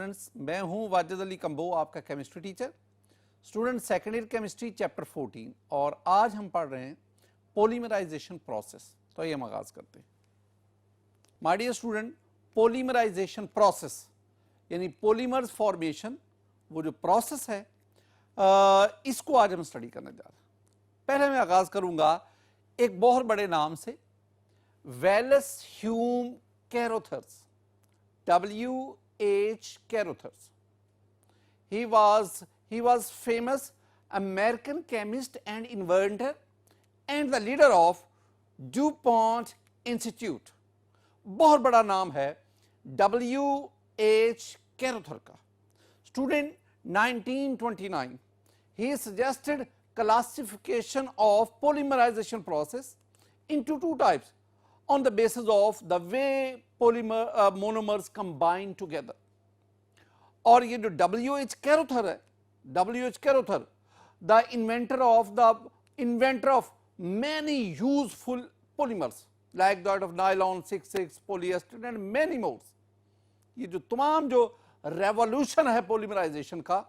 Students, मैं हूं Wajid Ali combo, आपका chemistry teacher. Student second year chemistry chapter 14 और आज हम पढ़ रहे हैं पॉलीमराइजेशन प्रोसेस। तो ये हम आगाज करते हैं। My dear student, polymerisation process यानी पॉलीमर्स फॉर्मेशन, वो जो प्रोसेस है इसको आज हम स्टडी करने जा रहे हैं। पहले मैं आगाज करूंगा एक बहुत बड़े नाम से, Wallace Hume Carothers, W.H. Carothers. He was famous American chemist and inventor and the leader of DuPont Institute. बहुत बड़ा नाम है W.H. Carother का। Student 1929 he suggested classification of polymerization process into two types on the basis of the way monomers combine together. और ये जो W.H. Carother है, W.H. Carother, the inventor of many useful polymers like that of nylon, 6,6, polyester and many more. ये जो तमाम जो revolution है polymerisation का,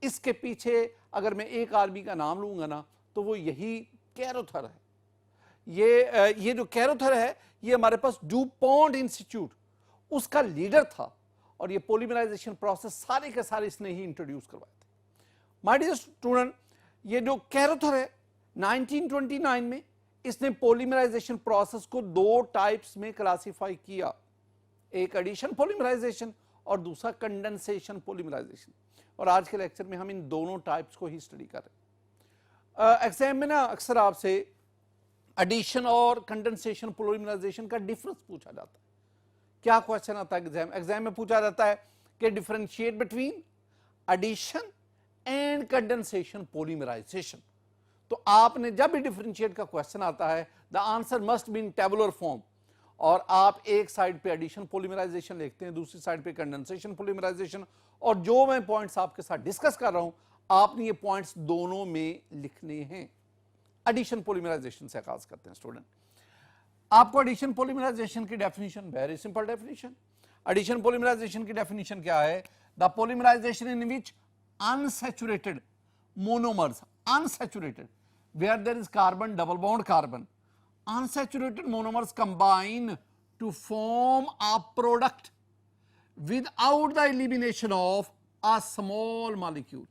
इसके पीछे अगर मैं एक आदमी का नाम लूंगा ना तो वो यही कैरोथर है। ये जो कैरोथर है ये हमारे पास डुपॉन्ट इंस्टीट्यूट उसका लीडर था और ये पॉलीमराइजेशन प्रोसेस सारे के सारे इसने ही इंट्रोड्यूस करवाए थे। माय डियर स्टूडेंट, ये जो कैरोथर है 1929 में इसने पॉलीमराइजेशन प्रोसेस को दो टाइप्स में क्लासिफाई किया, एक एडिशन पॉलीमराइजेशन और दूसरा कंडेंसेशन पॉलीमराइजेशन। और आज के लेक्चर में हम इन दोनों टाइप्स को ही स्टडी कर रहे हैं। एग्जाम में ना अक्सर आपसे एडिशन और कंडेंसेशन पॉलीमराइजेशन का डिफरेंस पूछा जाता है। क्या क्वेश्चन आता है एग्जाम में पूछा जाता है कि differentiate between addition and condensation polymerisation. तो आपने जब भी डिफरेंशिएट का क्वेश्चन आता है the answer must be in tabular form, और आप एक साइड पे एडिशन पॉलीमराइजेशन लिखते हैं, दूसरी साइड पे कंडेंसेशन पॉलीमराइजेशन। और जो मैं पॉइंट्स आपके साथ डिस्कस कर रहा हूं आपने ये पॉइंट्स दोनों में लिखने हैं। एडिशन पॉलीमराइजेशन से आगाज करते हैं स्टूडेंट। आपको एडिशन पॉलीमराइजेशन की definition, very simple definition. Addition polymerisation की डेफिनेशन क्या है? The polymerisation in which unsaturated monomers, unsaturated where there is carbon double bond carbon, unsaturated monomers combine to form a product without the elimination of a small molecule.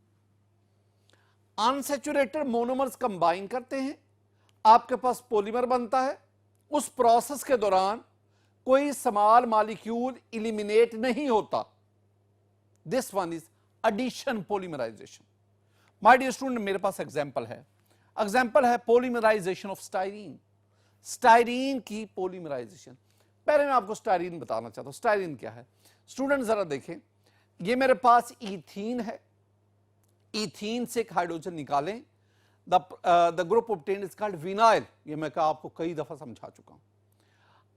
Unsaturated monomers combine करते हैं, आपके पास polymer बनता है, उस process के दौरान कोई small molecule eliminate नहीं होता। This one is addition polymerisation. My dear student, मेरे पास एग्जांपल है पॉलीमराइजेशन ऑफ स्टाइरीन। स्टाइरीन की पॉलीमराइजेशन। पहले मैं आपको स्टाइरीन बताना चाहता हूं। स्टाइरीन क्या है स्टूडेंट, जरा देखें। ये मेरे पास इथीन है, इथीन से एक हाइड्रोजन निकालें, the group obtained is called vinyl. ये मैं आपको कई दफा समझा चुका हूं।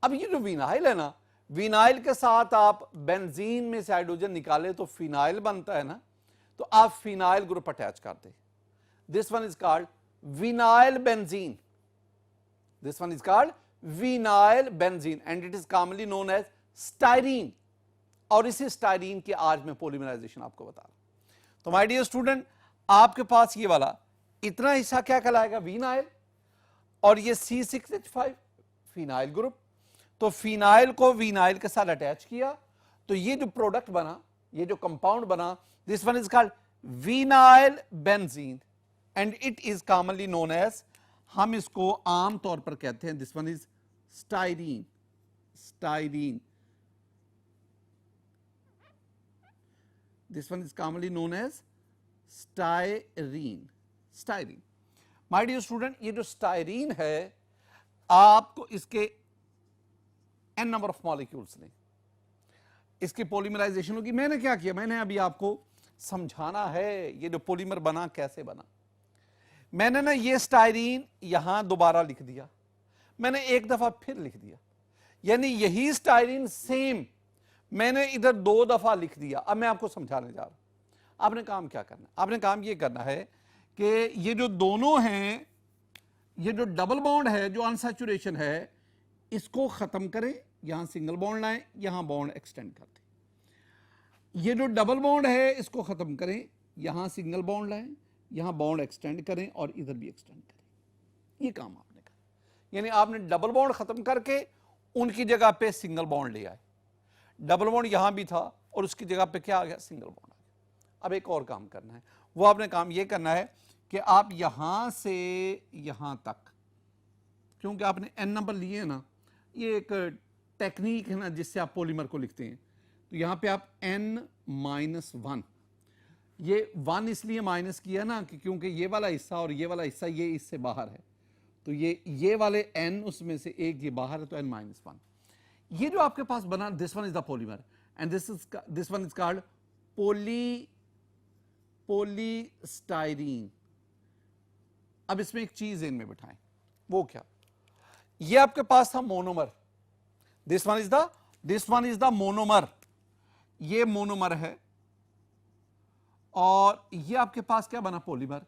अब ये जो विनाइल है ना, विनाइल के साथ आप बेंजीन में से हाइड्रोजन निकाले तो फिनाइल बनता है ना, तो आप फिनाइल ग्रुप अटैच करते। This one is called vinyl benzene. This one is called vinyl benzene and it is commonly known as styrene। और इसी स्टाइरीन की आज मैं पॉलीमराइजेशन आपको बता रहा हूं। तो माय डियर स्टूडेंट, आपके पास ये वाला इतना हिस्सा क्या कहलाएगा? विनाइल। और ये C6H5 फिनाइल ग्रुप। तो फिनाइल को विनाइल के साथ अटैच किया तो ये जो प्रोडक्ट बना, ये जो कंपाउंड बना, this one is called vinyl benzene and it is commonly known as, हम इसको आम तौर पर कहते हैं, this one is styrene. Styrene, this one is commonly known as styrene. Styrene. My dear student, ये जो स्टाइरीन है आपको इसके n नंबर ऑफ मॉलिक्यूल्स लें, इसकी पॉलीमराइजेशन होगी। मैंने क्या किया, मैंने अभी आपको समझाना है ये जो पॉलीमर बना कैसे बना। मैंने ना ये स्टाइरीन यहां दोबारा लिख दिया, मैंने एक दफा फिर लिख दिया, यानी यही स्टाइरीन सेम मैंने इधर दो दफा लिख दिया। अब मैं आपको समझाने जा रहा हूं। आपने काम क्या करना है? आपने काम ये करना है कि ये जो दोनों हैं, ये जो डबल बॉन्ड है, जो अनसैचुरेशन है, इसको खत्म करें, यहां सिंगल बॉन्ड लाएं, यहां बॉन्ड एक्सटेंड कर दें। ये जो डबल बॉन्ड है इसको खत्म करें, यहां सिंगल बॉन्ड लाएं, यहां बॉन्ड एक्सटेंड करें और इधर भी एक्सटेंड करें। ये काम आपने करा, यानी आपने डबल बॉन्ड खत्म करके उनकी जगह पे सिंगल बॉन्ड ले आए। डबल बॉन्ड यहां भी था और उसकी जगह पे क्या आ गया, सिंगल बॉन्ड आ गया। अब एक और काम करना है, वो आपने काम ये करना है कि आप यहां से यहां तक, क्योंकि आपने n नंबर लिए हैं ना, ये एक टेक्निक है ना जिससे आप पॉलीमर को लिखते हैं। तो यहां पे आप n-1, ये 1 इसलिए माइनस किया ना कि क्योंकि ये वाला हिस्सा और ये वाला हिस्सा ये इससे बाहर है, तो ये वाले n उसमें से एक ये बाहर है, तो n-1। ये जो आपके पास बना, this one is the polymer and this one is called polystyrene. अब इसमें एक चीज इनमें बिठाएं, वो क्या, ये आपके पास था monomer, this one is the monomer, ये मोनोमर है, और ये आपके पास क्या बना, पॉलीमर।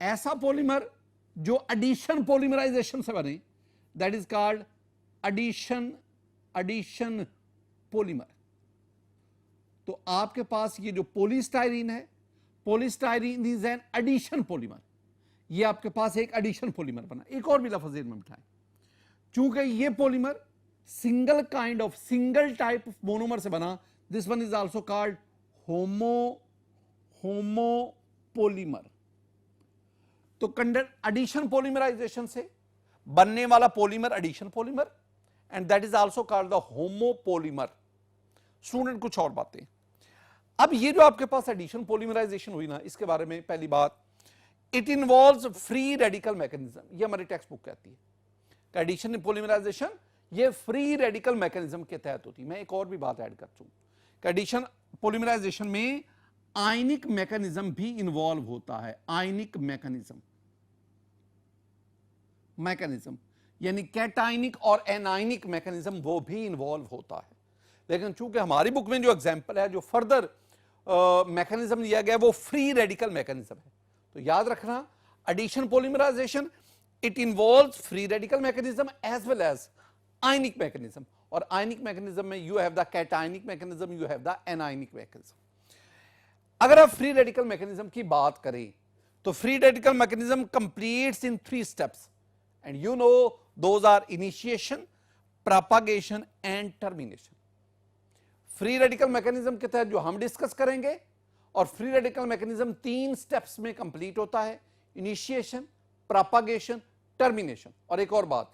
ऐसा पॉलीमर जो एडिशन पॉलीमराइजेशन से बने, that is called addition polymer. तो आपके पास ये जो पॉलीस्टाइरीन है, polystyrene is an addition polymer, ये आपके पास एक एडिशन पॉलीमर बना। एक और भी लफ्ज में बिठाएं, चूंकि ये polymer single type of monomer से बना, this one is also called homopolymer. तो कंडर एडिशन पॉलीमराइजेशन से बनने वाला polymer addition polymer, and that is also called the homopolymer. Student कुछ और बातें, अब ये जो आपके पास एडिशन पॉलीमराइजेशन हुई ना, इसके बारे में पहली बात, it involves free radical mechanism. ये हमारी टेक्स्ट बुक कहती है कि एडिशन पॉलीमराइजेशन ये फ्री रेडिकल मैकेनिज्म के तहत होती है। मैं एक और भी बात ऐड कर दूं कि एडिशन पॉलीमराइजेशन में आयनिक मैकेनिज्म भी इन्वॉल्व होता है। आयनिक मैकेनिज्म यानी कैटाइनिक और एनाइनिक मैकेनिज्म वो भी इन्वॉल्व होता है। लेकिन चूंकि हमारी बुक में जो एग्जांपल है, जो फर्दर मैकेनिज्म लिया गया, वो फ्री रेडिकल मैकेनिज्म है। तो याद रखना, addition polymerisation it involves free radical mechanism as well as ionic mechanism, और आयनिक मैकेनिज्म में you have the cationic mechanism, you have the anionic mechanism. अगर आप फ्री रेडिकल मैकेनिज्म की बात करें तो free radical mechanism completes in 3 steps, and you know those are initiation, propagation and termination. Free radical mechanism के तहत जो हम डिस्कस करेंगे, और फ्री रेडिकल मैकेनिज्म 3 स्टेप्स में कंप्लीट होता है, इनिशिएशन, प्रोपागेशन, टर्मिनेशन। और एक और बात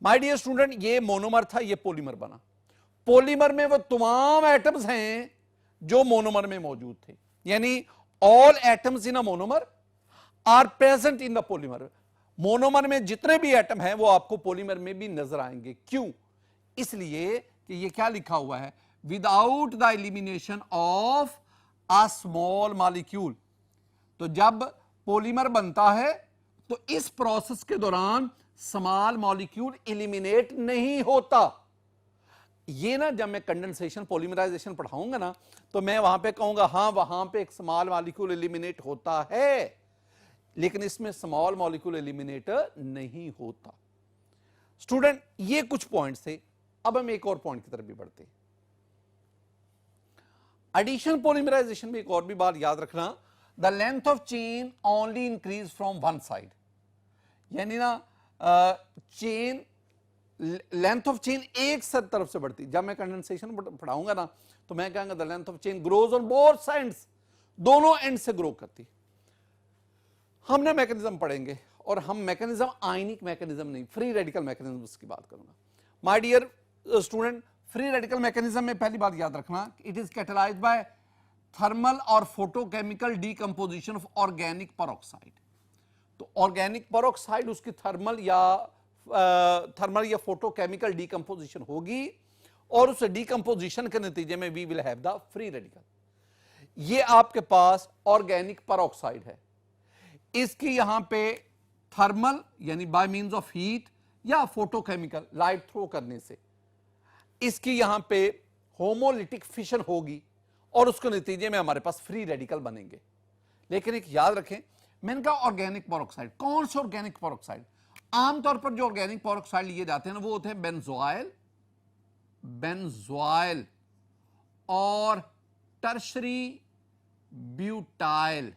माय डियर स्टूडेंट, ये मोनोमर था, ये पॉलीमर बना। पॉलीमर में वो तमाम एटम्स हैं जो मोनोमर में मौजूद थे, यानी all atoms in a monomer are present in the polymer. Monomer में जितने भी एटम हैं वो आपको पॉलीमर में भी नजर आएंगे। क्यों? इसलिए कि ये क्या लिखा हुआ है, without the elimination of a small molecule. तो जब पॉलीमर बनता है तो इस प्रोसेस के दौरान स्मॉल मॉलिक्यूल एलिमिनेट नहीं होता। ये ना जब मैं कंडेंसेशन पॉलीमराइजेशन पढ़ाऊंगा ना, तो मैं वहां पे कहूंगा हाँ वहां पे एक स्मॉल मॉलिक्यूल एलिमिनेट होता है, लेकिन इसमें स्मॉल मॉलिक्यूल एलिमिनेट नहीं होता। स्टूडेंट ये कुछ पॉइंट्स थे, अब हम एक और पॉइंट की तरफ भी बढ़ते हैं। एडिशन पॉलीमराइजेशन में एक और भी बात याद रखना, the length of chain only increase from one side, यानी ना चेन लेंथ ऑफ चेन एक तरफ से बढ़ती। जब मैं कंडेंसेशन पढ़ाऊंगा ना तो मैं कहूंगा the length of chain grows on both sides, दोनों एंड से ग्रो करती। हमने मैकेनिज्म पढ़ेंगे, और हम मैकेनिज्म आयनिक मैकेनिज्म नहीं, फ्री रेडिकल मैकेनिज्म की बात करूंगा। My dear student, free radical mechanism में पहली बात याद रखना, it is catalysed by thermal और photochemical decomposition of organic peroxide. तो ऑर्गेनिक पेरोक्साइड उसकी थर्मल या फोटोकेमिकल डीकंपोजिशन होगी, और उस डीकंपोजिशन के नतीजे में we will have the free radical. ये आपके पास ऑर्गेनिक पेरोक्साइड है, इसकी यहां पे थर्मल यानी बाय मींस ऑफ हीट या फोटोकेमिकल लाइट थ्रो करने से इसकी यहां पे होमोलिटिक फिशन होगी, और उसके नतीजे में हमारे पास फ्री रेडिकल बनेंगे। लेकिन एक याद रखें, मैंने कहा ऑर्गेनिक पेरोक्साइड, कौन से ऑर्गेनिक पेरोक्साइड? आमतौर पर जो ऑर्गेनिक पेरोक्साइड लिए जाते हैं ना वो होते हैं बेंजोइल और टर्शरी ब्यूटाइल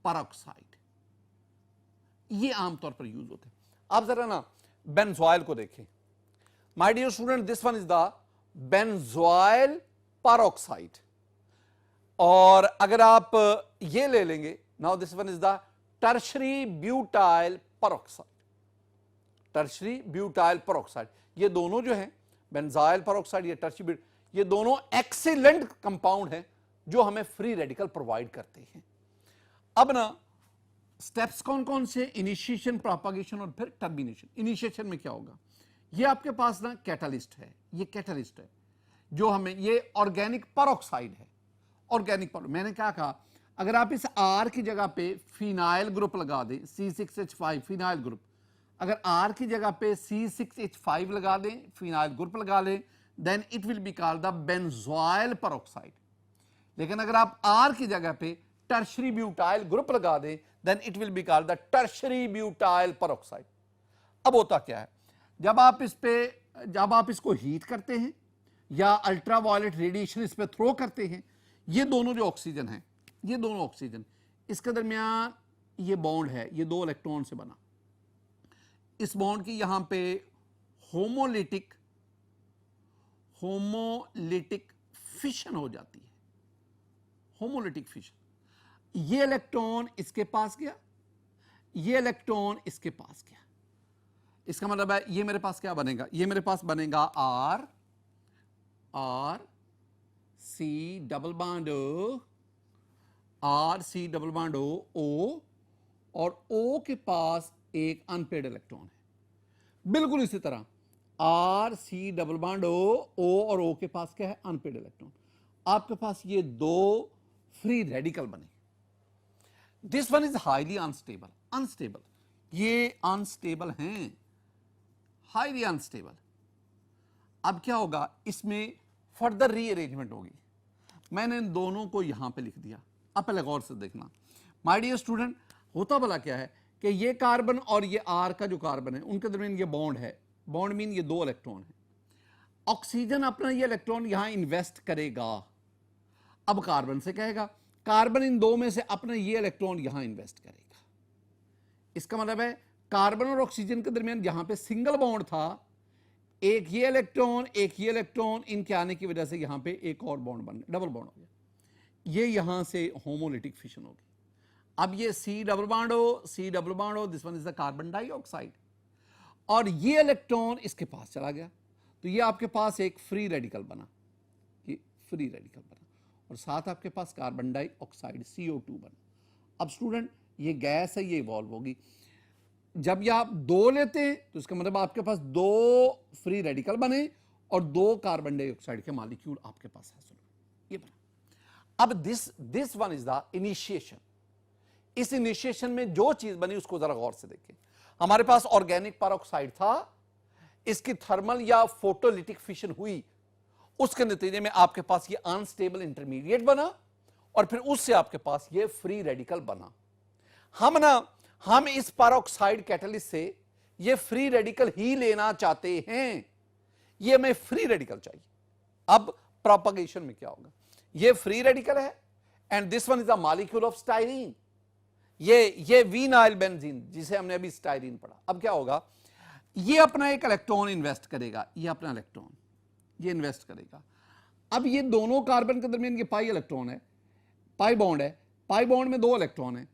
परऑक्साइड, ये आमतौर पर यूज होते हैं। आप जरा ना बेंजोइल को देखें, my dear student, this one is the benzoyl peroxide. और अगर आप ये ले लेंगे, now this one is the tertiary butyl peroxide, tertiary butyl peroxide. ये दोनों जो हैं, बेंजाइल परऑक्साइड या टर्शरी, ये दोनों एक्सीलेंट कंपाउंड हैं जो हमें फ्री रेडिकल प्रोवाइड करते हैं। अब ना स्टेप्स कौन कौन से, इनिशिएशन, प्रोपागेशन और फिर टर्मिनेशन। इनिशिएशन में क्या होगा, ये आपके पास ना कैटालिस्ट है, ये कैटालिस्ट है जो हमें, ये ऑर्गेनिक परऑक्साइड है, ऑर्गेनिक पर। मैंने क्या कहा, अगर आप इस R की जगह पे फिनाइल ग्रुप लगा दें, C6H5 फिनाइल ग्रुप, अगर R की जगह पे C6H5 लगा दें, फिनाइल ग्रुप लगा लें, then it will be called the benzoyl peroxide. लेकिन अगर आप R की जगह पे टर्शरी ब्यूटाइल ग्रुप लगा दें, then it will be called the tertiary butyl peroxide. अब होता क्या है, जब आप इसको हीट करते हैं या अल्ट्रावायलेट रेडिएशन इस पे थ्रो करते हैं, ये दोनों जो ऑक्सीजन है, ये दोनों ऑक्सीजन, इसके दरमियान ये बॉन्ड है, ये 2 इलेक्ट्रॉन से बना, इस बॉन्ड की यहां पे होमोलिटिक फिशन हो जाती है, होमोलिटिक फिशन। ये इलेक्ट्रॉन इसके पास गया, ये इलेक्ट्रॉन इसके पास गया, इसका मतलब है ये मेरे पास क्या बनेगा, ये मेरे पास बनेगा R C double bond R C double bond O, और O के पास एक अनपेड इलेक्ट्रॉन है। बिल्कुल इसी तरह R C double bond O और O के पास क्या है, अनपेड इलेक्ट्रॉन। आपके पास ये 2 फ्री रेडिकल बने। This one is highly unstable, unstable, ये अनस्टेबल हैं, हाईली अनस्टेबल। अब क्या होगा, इसमें फर्दर रीअरेंजमेंट होगी। मैंने इन दोनों को यहां पे लिख दिया। अब पहले गौर से देखना माय डियर स्टूडेंट, होता भला क्या है कि ये कार्बन और ये R का जो कार्बन है, उनके दरमियान ये बॉन्ड है, बॉन्ड मीन ये 2 इलेक्ट्रॉन है। ऑक्सीजन अपना ये इलेक्ट्रॉन यहां इन्वेस्ट करेगा, अब कार्बन से कहेगा, कार्बन इन 2 में से अपना ये इलेक्ट्रॉन यहां इन्वेस्ट करेगा। इसका मतलब है कार्बन और ऑक्सीजन के दरमियान जहां पे सिंगल बॉन्ड था, एक ये इलेक्ट्रॉन एक ये इलेक्ट्रॉन, इनके आने की वजह से यहां पे एक और बॉन्ड बन गया, डबल बॉन्ड हो गया, ये यहां से होमोलिटिक फिशन होगी। अब ये C डबल बॉन्ड हो, this one is the carbon dioxide, और ये इलेक्ट्रॉन इसके पास चला गया, तो ये आपके पास एक फ्री रेडिकल बना, ये फ्री रेडिकल बना, और साथ आपके पास कार्बन डाइऑक्साइड CO2 बना। अब स्टूडेंट, ये गैस है, ये इवॉल्व होगी। जब ये आप 2 लेते हैं तो इसका मतलब आपके पास 2 फ्री रेडिकल बने और 2 कार्बन डाइऑक्साइड के मॉलिक्यूल आपके पास हासिल हुए, ये बना। अब this one is the initiation. इस इनिशिएशन में जो चीज बनी उसको जरा गौर से देखें। हमारे पास ऑर्गेनिक परऑक्साइड था, इसकी थर्मल या फोटोलिटिक फिशन हुई, उसके नतीजे में आपके पास ये अनस्टेबल इंटरमीडिएट बना, और फिर उससे आपके पास ये फ्री रेडिकल बना। हम इस परऑक्साइड कैटलिस्ट से ये फ्री रेडिकल ही लेना चाहते हैं, ये हमें फ्री रेडिकल चाहिए। अब प्रोपगेशन में क्या होगा, ये फ्री रेडिकल है and this one is the molecule of styrene, ये विनाइल बेंजीन जिसे हमने अभी स्टाइरीन पढ़ा। अब क्या होगा, ये अपना एक इलेक्ट्रॉन इन्वेस्ट करेगा, ये अपना इलेक्ट्रॉन ये इन्वेस्ट करेगा। अब ये दोनों कार्बन के दरमियान ये पाई इलेक्ट्रॉन है, पाई बॉन्ड है, पाई बॉन्ड में 2 इलेक्ट्रॉन है,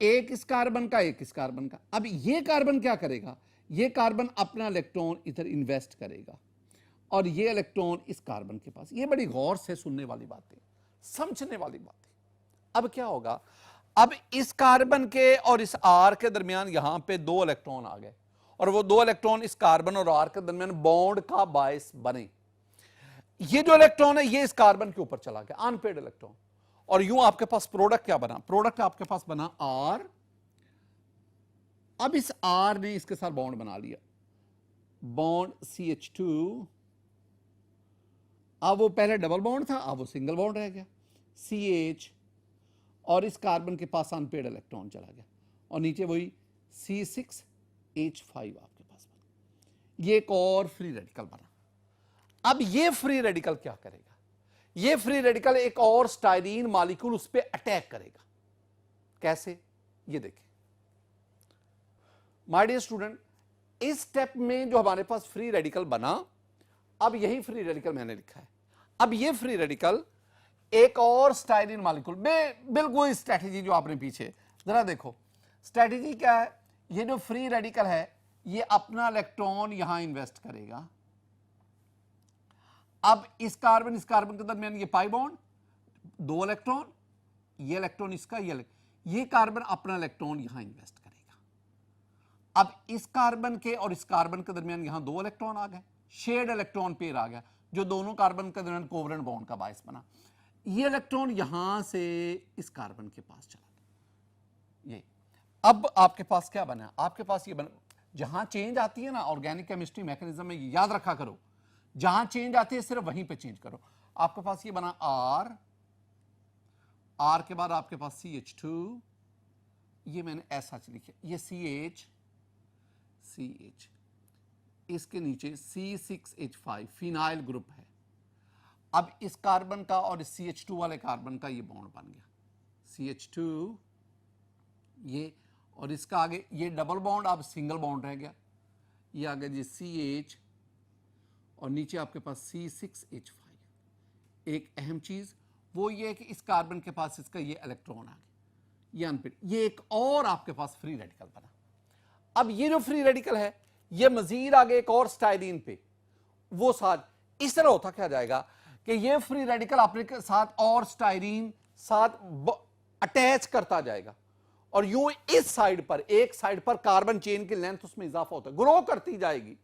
एक इस कार्बन का एक इस कार्बन का। अब ये कार्बन क्या करेगा, ये कार्बन अपना इलेक्ट्रॉन इधर इन्वेस्ट करेगा और ये इलेक्ट्रॉन इस कार्बन के पास। ये बड़ी गौर से सुनने वाली बातें, समझने वाली बातें। अब क्या होगा, अब इस कार्बन के और इस R के दरमियान यहां पे 2 इलेक्ट्रॉन आ गए और वो 2 इलेक्ट्रॉन इस कार्बन और R के दरमियान बॉन्ड का बायस बने। ये जो इलेक्ट्रॉन है ये इस कार्बन के ऊपर चला गया, अनपेड इलेक्ट्रॉन, और यूं आपके पास प्रोडक्ट क्या बना, प्रोडक्ट आपके पास बना R। अब इस R ने इसके साथ बॉन्ड बना लिया, बॉन्ड CH2। अब वो पहले डबल बॉन्ड था, अब वो सिंगल बॉन्ड रह गया CH, और इस कार्बन के पास अनपेड इलेक्ट्रॉन चला गया और नीचे वही C6H5 आपके पास बना। ये एक और फ्री रेडिकल बना। अब ये फ्री रेडिकल क्या करेगा, ये फ्री रेडिकल एक और स्टाइरीन मॉलिक्यूल उस पर अटैक करेगा। कैसे, ये देखिए माय डियर स्टूडेंट, इस स्टेप में जो हमारे पास फ्री रेडिकल बना, अब यही फ्री रेडिकल मैंने लिखा है। अब ये फ्री रेडिकल एक और स्टाइरीन मॉलिक्यूल, बिल्कुल स्ट्रैटेजी जो आपने पीछे जरा देखो, स्ट्रैटेजी क्या है, ये जो फ्री रेडिकल है ये अपना इलेक्ट्रॉन यहां इन्वेस्ट करेगा। अब इस कार्बन के दरमियान ये पाई बॉन्ड, 2 इलेक्ट्रॉन, ये इलेक्ट्रॉन इसका, ये कार्बन अपना इलेक्ट्रॉन यहां इन्वेस्ट करेगा। अब इस कार्बन के और इस कार्बन के दरमियान यहां 2 इलेक्ट्रॉन आ गए, शेयर्ड इलेक्ट्रॉन पेयर आ गया, जो दोनों कार्बन के दरमियान कोवलेंट बॉन्ड का बायस बना। ये इलेक्ट्रॉन यहां से इस कार्बन के पास चला गया। ये अब आपके पास क्या बना, आपके पास ये बना, जहां चेंज आती है ना ऑर्गेनिक केमिस्ट्री मैकेनिज्म में, याद रखा करो, जहां चेंज आती है सिर्फ वहीं पे चेंज करो। आपके पास ये बना R के बाद आपके पास CH2, ये मैंने ऐसा लिखा, ये CH, इसके नीचे C6H5 फिनाइल ग्रुप है। अब इस कार्बन का और इस CH2 वाले कार्बन का ये बॉन्ड बन गया, CH2 ये, और इसका आगे ये डबल बॉन्ड अब सिंगल बॉन्ड रह गया, ये आ गया जी CH, और नीचे आपके पास C6H5। एक अहम चीज वो ये है कि इस कार्बन के पास इसका ये इलेक्ट्रॉन आ गया, ये अनपेड, ये एक और आपके पास फ्री रेडिकल बना। अब ये जो फ्री रेडिकल है ये मजीद आगे एक और स्टाइरीन पे वो साथ इस तरह होता क्या जाएगा कि ये फ्री रेडिकल अपने साथ और स्टाइरीन साथ अटैच करता जाएगा, और यूं इस साइड पर, एक साइड पर कार्बन चेन की लेंथ उसमें इजाफा होता है, ग्रो करती जाएगी,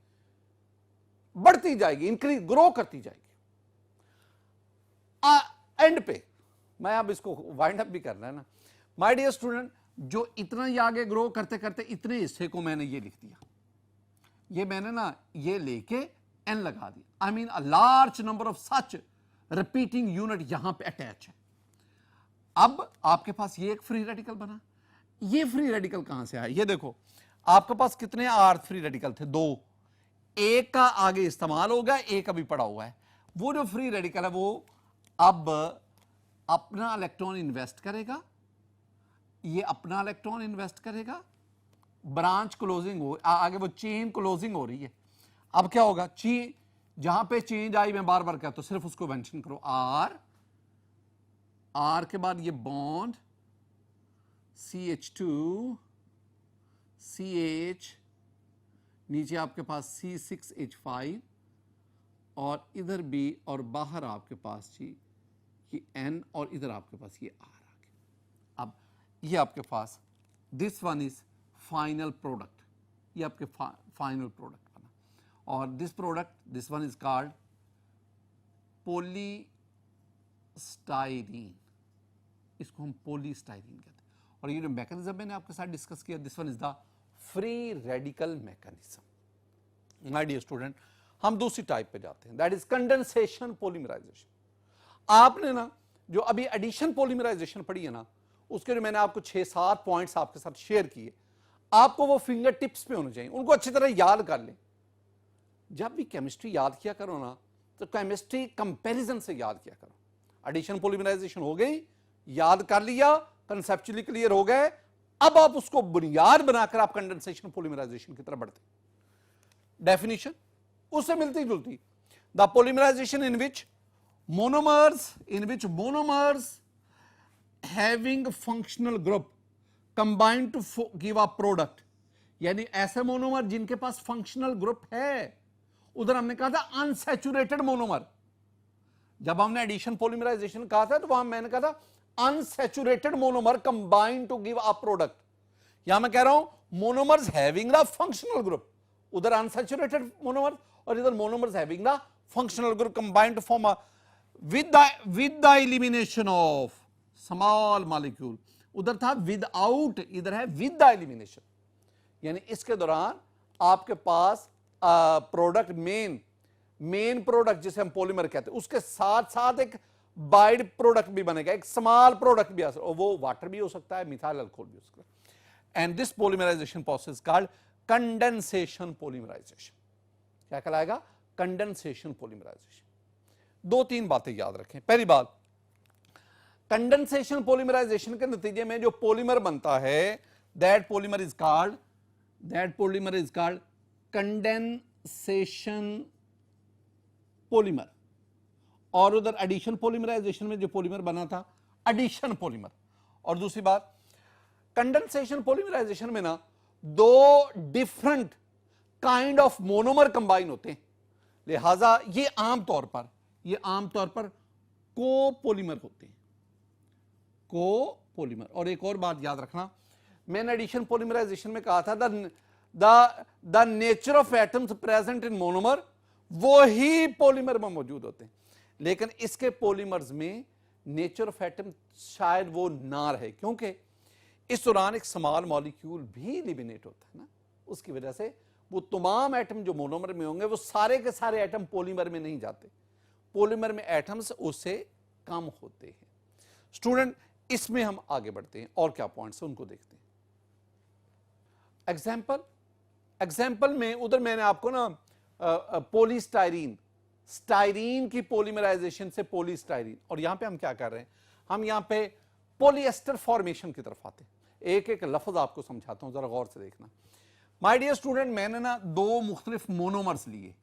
बढ़ती जाएगी, इंक्रीज ग्रो करती जाएगी। एंड पे मैं अब इसको वाइंड अप भी करना है ना माय डियर स्टूडेंट, जो इतना ही आगे ग्रो करते करते इतने हिस्से को मैंने ये लिख दिया, ये मैंने ना ये लेके एन लगा दिया, I mean a large number of such repeating unit यहां पे अटैच है। अब आपके पास ये एक फ्री रेडिकल बना, ये फ्री रेडिकल कहां से आया, ये देखो आपके पास कितने R फ्री रेडिकल थे, 2, एक का आगे इस्तेमाल हो गया, एक अभी पड़ा हुआ है। वो जो फ्री रेडिकल है वो अब अपना इलेक्ट्रॉन इन्वेस्ट करेगा, ये अपना इलेक्ट्रॉन इन्वेस्ट करेगा, ब्रांच क्लोजिंग हो, आगे वो चेन क्लोजिंग हो रही है। अब क्या होगा, जहां पे चेंज आई मैं बार बार कहता हूं, सिर्फ उसको मेंशन करो, R के बाद ये बॉन्ड CH2 CH, नीचे आपके पास C6H5, और इधर भी, और बाहर आपके पास जी ये N, और इधर आपके पास ये R आ गया। अब ये आपके पास this one is final product, ये आपके फाइनल प्रोडक्ट बना, और this product, this one is called polystyrene, इसको हम पॉलीस्टाइरीन कहते हैं। और ये जो मैकेनिज्म मैंने आपके साथ डिस्कस किया, this one is the free radical mechanism. My dear student, हम दूसरी टाइप पे जाते हैं, दैट इज कंडेंसेशन पॉलीमराइजेशन। आपने ना जो अभी एडिशन पॉलीमराइजेशन पढ़ी है ना, उसके लिए मैंने आपको 6-7 पॉइंट्स आपके साथ शेयर किए, आपको वो फिंगर टिप्स पे होने चाहिए, उनको अच्छी तरह याद कर लें। जब भी केमिस्ट्री याद किया करो ना, तो केमिस्ट्री कंपैरिजन से याद किया करो। एडिशन पॉलीमराइजेशन हो गई, याद कर लिया, कंसेप्चुअली क्लियर हो गए, अब आप उसको बुनियाद बनाकर आप कंडेंसेशन पॉलीमराइजेशन की तरफ बढ़ते। डेफिनेशन उससे मिलती जुलती, the polymerisation in which monomers having functional group combined to give a product, यानी ऐसे मोनोमर जिनके पास फंक्शनल ग्रुप है। उधर हमने कहा था अनसैचुरेटेड मोनोमर, जब हमने एडिशन पॉलीमराइजेशन कहा था तो वहां मैंने कहा था unsaturated monomer combined to give a product. यहां मैं कह रहा हूं monomers having the functional group, उधर अनसैचुरेटेड मोनोमर, और इधर monomers having the functional group combined to form a with the elimination of small molecule, उधर था without, इधर है with the elimination, यानी इसके दौरान आपके पास प्रोडक्ट मेन प्रोडक्ट जिसे हम पॉलीमर कहते हैं, उसके साथ साथ एक बाइड प्रोडक्ट भी बनेगा, एक स्मॉल प्रोडक्ट भी आ सकता है, वो वाटर भी हो सकता है, मिथाइल अल्कोहल भी हो सकता है। And this polymerisation process called condensation polymerisation. क्या कहलाएगा, कंडेंसेशन पॉलीमराइजेशन। दो तीन बातें याद रखें। पहली बात, कंडेंसेशन पॉलीमराइजेशन के नतीजे में जो पॉलीमर बनता है, that polymer is called condensation polymer. और उधर एडिशन पॉलीमराइजेशन में जो पॉलीमर बना था, एडिशन पॉलीमर। और दूसरी बात, कंडेंसेशन पॉलीमराइजेशन में ना दो different kind of monomer combine होते हैं, लिहाजा ये आमतौर पर कोपोलीमर होते हैं, कोपोलीमर। और एक और बात याद रखना, मैंने एडिशन पॉलीमराइजेशन में कहा था the nature of atoms present in monomer वो ही पॉलीमर में मौजूद होते हैं, लेकिन इसके पॉलीमर्स में नेचर ऑफ एटम शायद वो ना रहे, क्योंकि इस दौरान एक स्मॉल मॉलिक्यूल भी एलिमिनेट होता है ना, उसकी वजह से वो तमाम एटम जो मोनोमर में होंगे वो सारे के सारे एटम पॉलीमर में नहीं जाते, पॉलीमर में एटम्स उससे कम होते हैं। स्टूडेंट, इसमें हम आगे बढ़ते हैं और क्या पॉइंट्स हैं उनको देखते हैं। एग्जाम्पल में उधर मैंने आपको ना स्टाइरीन की पॉलीमराइजेशन से पॉलीस्टाइरीन, और यहां पे हम क्या कर रहे हैं, हम यहां पे पॉलीएस्टर फॉर्मेशन की तरफ आते हैं। एक एक लफ्ज आपको समझाता हूं, जरा गौर से देखना। माय डियर स्टूडेंट, मैंने ना दो मुख्तलिफ मोनोमर्स लिए।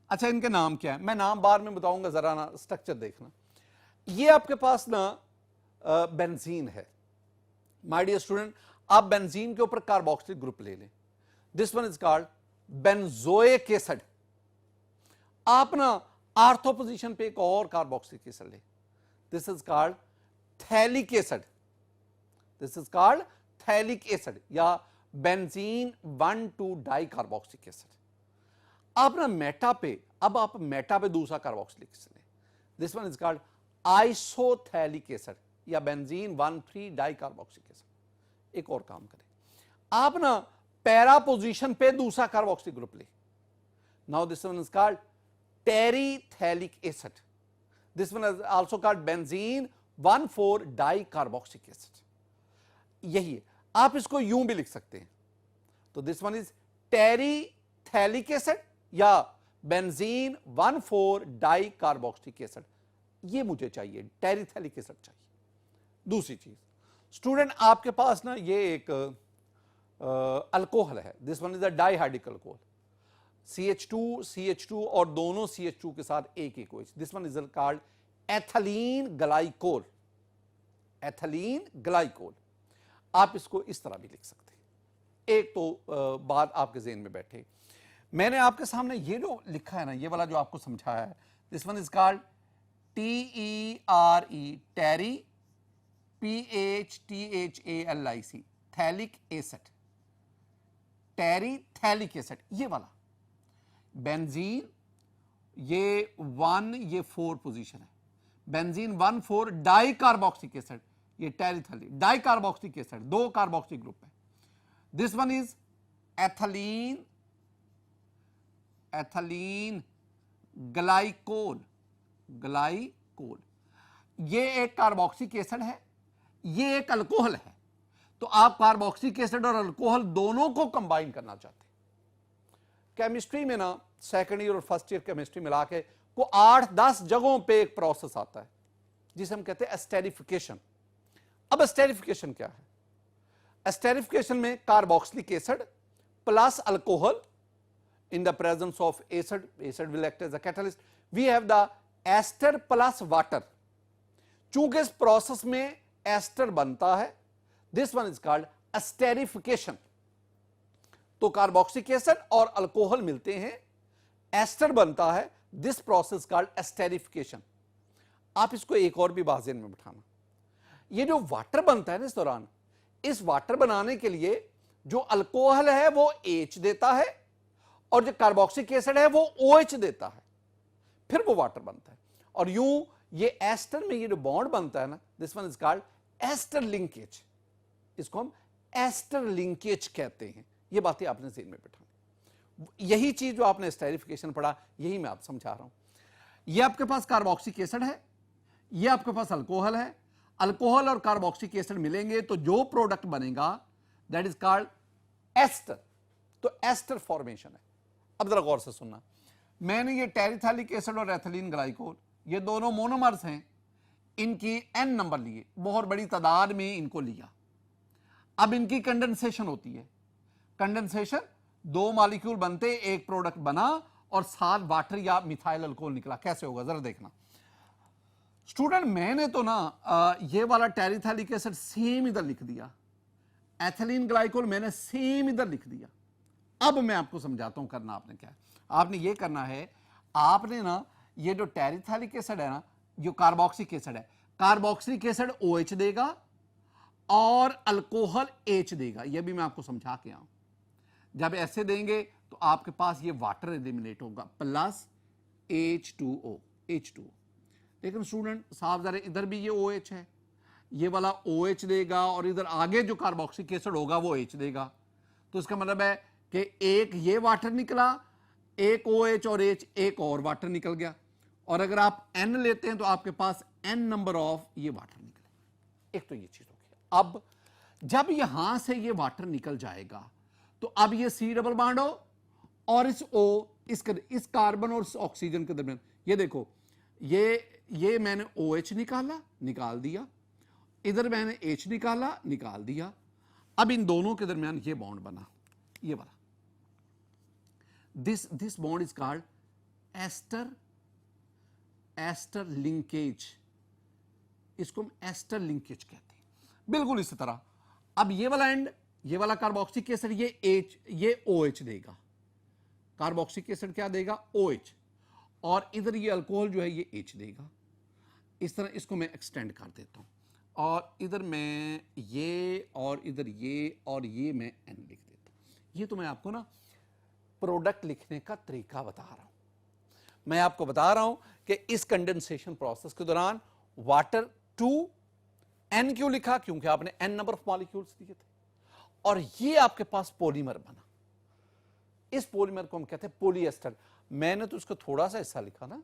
अच्छा, इनके नाम क्या है, मैं नाम बाद में बताऊंगा, जरा ना स्ट्रक्चर देखना। ये आपके पास ना बेंजीन है। माय डियर स्टूडेंट, आप बेंजीन के ऊपर कार्बोक्सिलिक ग्रुप ले लें, this one is called benzoic acid. आप ना आर्थो पोजीशन पे एक और कार्बोक्सिलिक एसिड ले, this is called phthalic acid या बेंजीन 1,2 डाई कार्बोक्सिलिक एसिड। आप मेटा पे दूसरा कार्बोक्सिलिक एसिड लें, this one is called isophthalic acid या बेंजीन 1,3 डाई कार्बोक्सिलिक एसिड। एक और काम करें, आप ना पैरा पोजीशन पे दूसरा कार्बोक्सिलिक ग्रुप ले, now this one is called terephthalic acid, this one is also called benzene 1,4 di carboxylic acid. यही है, आप इसको यूं भी लिख सकते हैं, तो दिस वन इज टेरिथैलिक एसिड या बेंजीन 1,4 डाई कार्बोक्सिलिक एसिड। ये मुझे चाहिए, टेरिथैलिक एसिड चाहिए। दूसरी चीज स्टूडेंट, आपके पास ना ये एक अल्कोहल है, this one is a dihydric alcohol, CH2 और दोनों CH2 के साथ एक OH, this one is called ethylene glycol. आप इसको इस तरह भी लिख सकते हैं। एक तो बात आपके ज़हन में बैठे, मैंने आपके सामने ये जो लिखा है ना, ये वाला जो आपको समझाया है, this one is called TERE, टेरी, PHTHALIC, phthalic acid, terephthalic acid. ये वाला बेंजीन, ये 1 ये 4 पोजीशन है, बेंजीन 1,4 डाई कार्बोक्सिलिक एसिड, ये टेरिथैलिक डाई कार्बोक्सिलिक एसिड, दो कार्बोक्सिलिक ग्रुप है, this one is ethylene glycol. ये एक कार्बोक्सिलिक एसिड है, ये एक अल्कोहल है, तो आप कार्बोक्सिलिक एसिड और अल्कोहल दोनों को कंबाइन करना चाहते हैं। केमिस्ट्री में ना सेकेंड ईयर और फर्स्ट ईयर केमिस्ट्री मिला के को 8-10 जगहों पे एक प्रोसेस आता है जिसे हम कहते हैं एस्टेरिफिकेशन। अब एस्टेरिफिकेशन क्या है? एस्टेरिफिकेशन में carboxylic acid plus alcohol in the presence of acid will act as a catalyst, we have the ester plus water। चूंकि इस प्रोसेस में एस्टर बनता है, this one is called esterification. तो कार्बोक्सिलिक एसिड और अल्कोहल मिलते हैं, एस्टर बनता है, दिस प्रोसेस कॉल्ड एस्टेरिफिकेशन। आप इसको एक और भी बात में बिठाना, ये जो वाटर बनता है ना इस दौरान, इस वाटर बनाने के लिए जो अल्कोहल है वो H देता है और जो कार्बोक्सिलिक एसिड है वो OH देता है, फिर वो वाटर बनता है। और यूं ये एस्टर में ये जो बॉन्ड बनता है ना, this one is called ester linkage, इसको हम एस्टर लिंकेज कहते हैं। ये बातें आपने ज़हन में बिठानी। यही चीज जो आपने एस्टेरिफिकेशन पढ़ा, यही मैं आप समझा रहा हूं। ये आपके पास कार्बोक्सिलिक एसिड है, ये आपके पास अल्कोहल है, अल्कोहल और कार्बोक्सिलिक एसिड मिलेंगे तो जो प्रोडक्ट बनेगा दैट इज कॉल्ड एस्टर। तो एस्टर फॉर्मेशन है। अब जरा गौर से सुनना, मैंने ये टेरिथैलिक एसिड और एथिलीन ग्लाइकोल, ये दोनों मोनोमर्स हैं, इनकी n नंबर लिए, बहुत बड़ी तादाद में इनको लिया। अब इनकी कंडेंसेशन होती है। कंडेंसेशन, दो मॉलिक्यूल बनते, एक प्रोडक्ट बना और साथ वाटर या मिथाइल अल्कोहल निकला। कैसे होगा जरा देखना स्टूडेंट। मैंने तो ना ये वाला टेरिथैलिक एसिड सेम इधर लिख दिया, एथिलीन ग्लाइकोल मैंने सेम इधर लिख दिया। अब मैं आपको समझाता हूं करना आपने क्या है। आपने ये करना है, आपने ना ये जो टेरिथैलिक एसिड है ना, जो कार्बोक्सिलिक एसिड है, कार्बोक्सिलिक एसिड OH देगा और अल्कोहल H देगा। ये भी मैं आपको समझा के आऊं। जब ऐसे देंगे तो आपके पास ये वाटर एलिमिनेट होगा प्लस H2O। लेकिन स्टूडेंट साहब जरा इधर भी ये OH है, ये वाला OH देगा और इधर आगे जो कार्बोक्सिलिक एसिड होगा वो H देगा। तो इसका मतलब है कि एक ये वाटर निकला, एक OH और H, एक और वाटर निकल गया। और अगर आप N लेते हैं तो आपके पास N नंबर ऑफ ये वाटर निकले। एक तो ये चीज होगी। अब जब यहां से ये वाटर निकल जाएगा तो अब ये C डबल बॉन्ड हो और इस O, इस कार्बन और इस ऑक्सीजन के दरमियान, ये देखो, ये मैंने OH निकाल दिया, इधर मैंने H निकाल दिया। अब इन दोनों के दरमियान ये बॉन्ड बना, ये वाला। This bond is called ester linkage. इसको हम एस्टर लिंकेज कहते हैं। बिल्कुल इसी तरह अब ये वाला एंड, ये वाला कार्बोक्सिलिक एसिड ये OH देगा। कार्बोक्सिलिक एसिड क्या देगा? OH। और इधर ये अल्कोहल जो है ये H देगा। इस तरह इसको मैं एक्सटेंड कर देता हूं और इधर मैं ये और इधर ये और ये मैं N लिख देता हूं। ये तो मैं आपको ना प्रोडक्ट लिखने का तरीका बता रहा हूं। मैं आपको बता रहा हूं कि इस कंडेंसेशन प्रोसेस के दौरान वाटर 2 N क्यों लिखा? क्योंकि आपने N नंबर ऑफ मॉलिक्यूल्स दिए थे और ये आपके पास पॉलीमर बना। इस पॉलीमर को हम कहते हैं पॉलीएस्टर। मैंने तो उसको थोड़ा सा हिस्सा लिखा ना,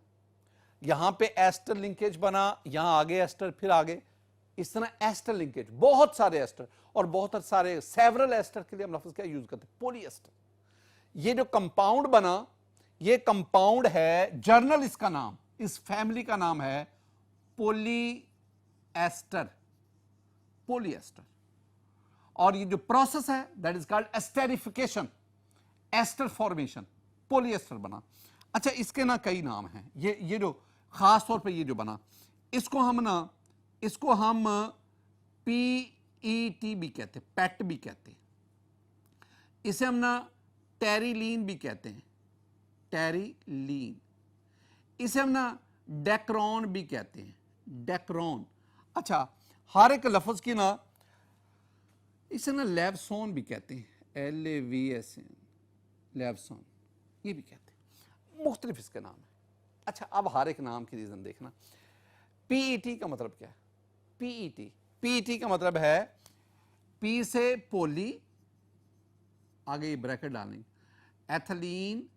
यहां पे एस्टर लिंकेज बना, यहां आगे एस्टर, फिर आगे, इस तरह एस्टर लिंकेज, बहुत सारे एस्टर और बहुत सारे सेवरल एस्टर के लिए हम लफ्ज क्या यूज करते हैं? पॉलीएस्टर। ये जो कंपाउंड बना, ये कंपाउंड है, जर्नल इसका नाम, इस फैमिली का नाम है पॉलीएस्टर। और ये जो प्रोसेस है that is called esterification, ester formation, polyester बना। अच्छा, इसके ना कई नाम हैं। ये जो खास तौर पे ये जो बना, इसको हम PET भी कहते हैं, पेट भी कहते हैं। इसे हम ना टेरिलीन भी कहते हैं, टेरिलीन। इसे हम ना डेक्रॉन भी कहते हैं, डेक्रॉन। अच्छा, हर एक लफ्ज की ना, इसे ना लेवसोन भी कहते हैं, LAVSN, लेवसोन, ये भी कहते हैं। मुख्तलिफ इसके नाम है। अच्छा, अब हर एक नाम की रीजन देखना। PET का मतलब क्या है? PET का मतलब है P से पोली, आगे ये ब्रैकेट डालेंगे, एथिलीन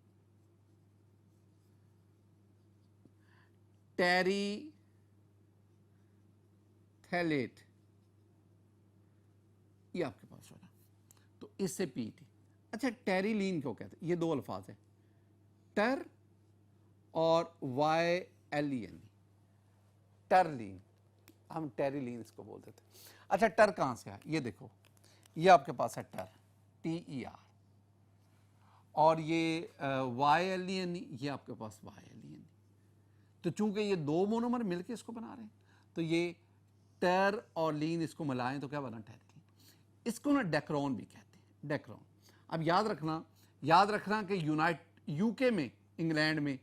टेरिथैलेट, ये आपके पास होगा। तो इससे PET। अच्छा, टेरिलीन क्यों कहते हैं? ये दो अल्फाज है, टर और YLEN, टरलीन। हम टेरिलीन इसको बोल देते हैं। अच्छा, टर कहां से है? ये देखो, ये आपके पास है टर, TER, और ये YLEN, ये आपके पास YLEN। तो चूंकि ये दो मोनोमर मिलकर इसको बना रहे हैं, तो ये टर और लीन इसको मिलाएं तो क्या बना? टेरिलीन। इसको ना डेक्रॉन भी कहते हैं, डेक्रॉन। अब याद रखना कि UK में, इंग्लैंड में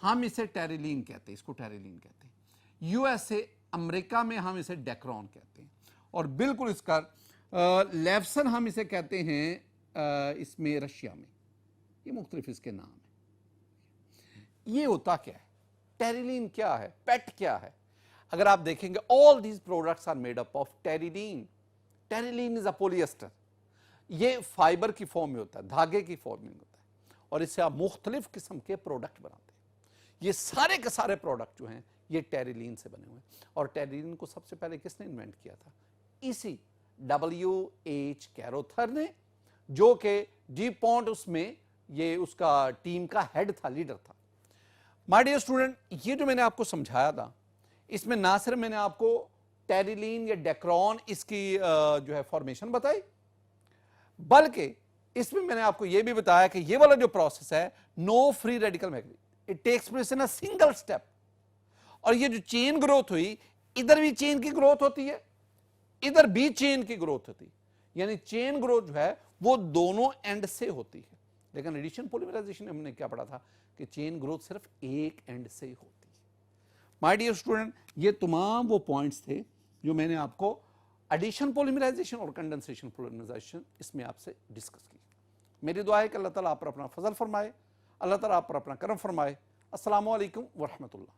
हम इसे टेरिलीन कहते हैं, इसको टेरिलीन कहते हैं। USA, अमेरिका में हम इसे डेक्रॉन कहते हैं। और बिल्कुल इसका लेवसन हम इसे कहते हैं इसमें रशिया में। ये मुख्तलिफ इसके नाम है। ये होता क्या है? टेरिलीन क्या है? पेट क्या है? अगर आप देखेंगे, all these products are made up of terylene. Terylene is a polyester. ये फाइबर की फॉर्म में होता है, धागे की फॉर्म में होता है, और इससे आप मुख्तलिफ किस्म के प्रोडक्ट बनाते हैं। ये सारे के सारे प्रोडक्ट जो हैं ये टेरिलीन से बने हुए हैं। और टेरिलीन को सबसे पहले किसने इन्वेंट किया था? इसी WH कैरोथर ने, जो कि डी पॉन्ट उसमें ये उसका टीम का हेड था, लीडर था। माय डियर स्टूडेंट, ये जो मैंने आपको समझाया था, इसमें ना सिर्फ मैंने आपको टेरिलीन या डेक्रॉन इसकी जो है फॉर्मेशन बताई, बल्कि इसमें मैंने आपको यह भी बताया कि ये वाला जो प्रोसेस है, no free radical mechanism, it takes place in a single step. और ये जो चेन ग्रोथ हुई, इधर भी चेन की ग्रोथ होती है, इधर भी चेन की ग्रोथ होती है, यानी चेन ग्रोथ जो है वो दोनों एंड से होती है। लेकिन एडिशन पॉलीमराइजेशन में हमने क्या पढ़ा था कि चेन ग्रोथ सिर्फ एक एंड से होती है। माय डियर स्टूडेंट, ये तमाम वो पॉइंट्स थे जो मैंने आपको एडिशन पॉलीमराइजेशन और कंडेंसेशन पॉलीमराइजेशन इसमें आपसे डिस्कस की। मेरी दुआ है कि अल्लाह ताला आप पर अपना फजल फरमाए, अल्लाह ताला आप पर अपना करम फरमाए। अस्सलामु अलैकुम व रहमतुल्लाह।